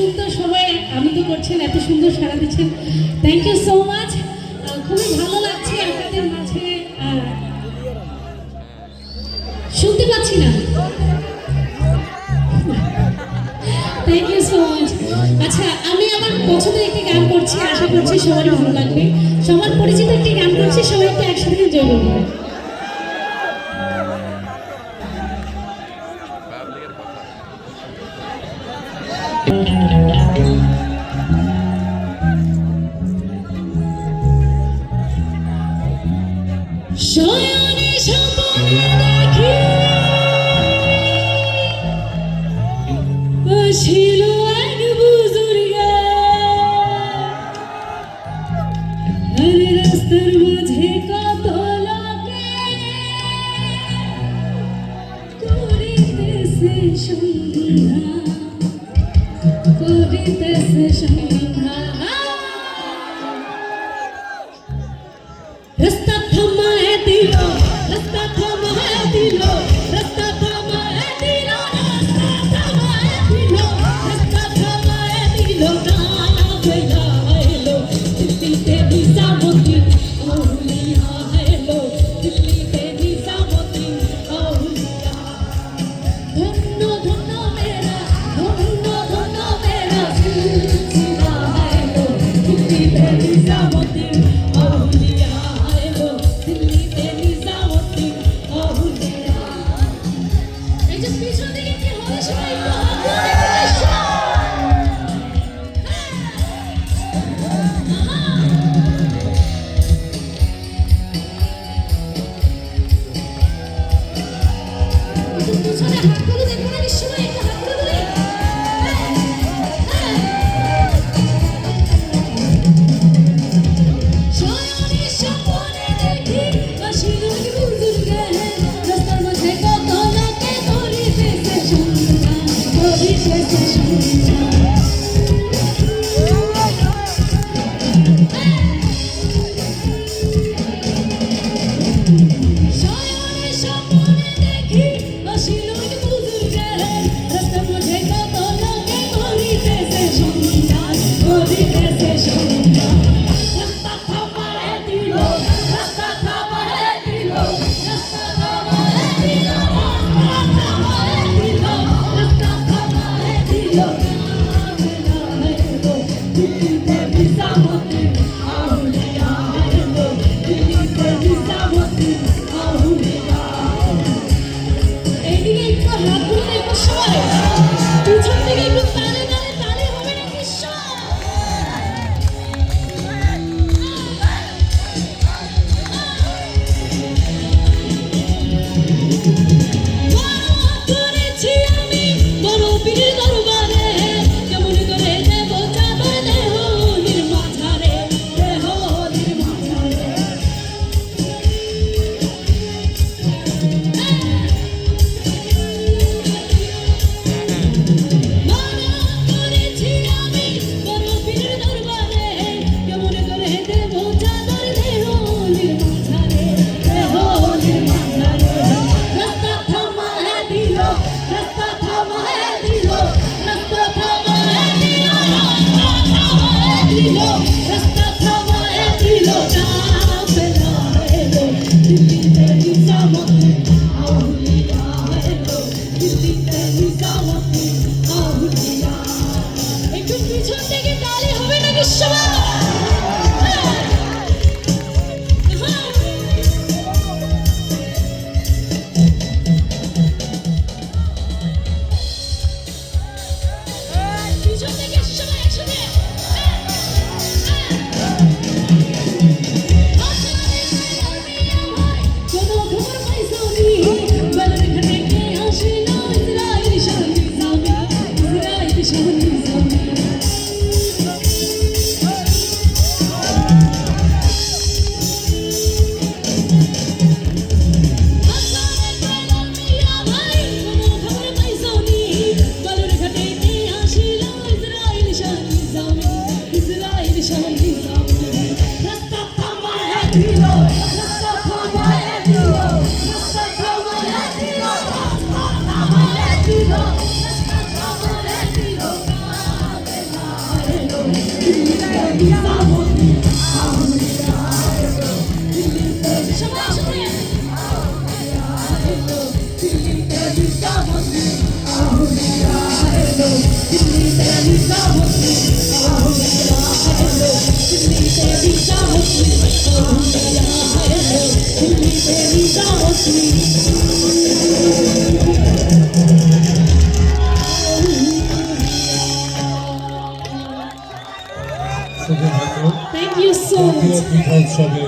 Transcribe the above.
সুন্দর সবাই আনন্দ করছেন, এত সুন্দর সাড়া দিচ্ছেন, থ্যাংক ইউ সো মাচ। খুবই ভালো লাগছে আপনাদের মাঝে। শুনতে পাচ্ছি না, থ্যাংক ইউ সো মাচ। আচ্ছা, আমি আমার পছন্দের একটি গান করছি, আশা করছি সবার ভালো লাগবে। সবার পরিচিত একটি গান করছি, সবাই একটু একসাথে এনজয় করবে। শয়নে স্বপ্নে দেখি ছিল এক বুজুর্গা, আর রাস্তার মাঝে কত লোকে করিতেছে সন্ধ্যা, করিতেছে সন্ধ্যা। রাস্তা থামায় দিল, রাস্তা থামায় দিল, রাস্তা থামায় দিল, রাস্তা থামায় দিল, রাস্তা থামায় দিল, না বেলা এলো দিল্লিতে নিজামুদ্দিন আউলিয়া এলো, দিল্লিতে নিজামুদ্দিন আউলিয়া। ধন্য ধন্য মেরা, ধন্য ধন্য মেরা সিলসিলা এলো, দিল্লিতে নিজামুদ্দিন আউলিয়া। শুধুমাত্র Thank you so জাতীয় much. পিঠা উৎসবে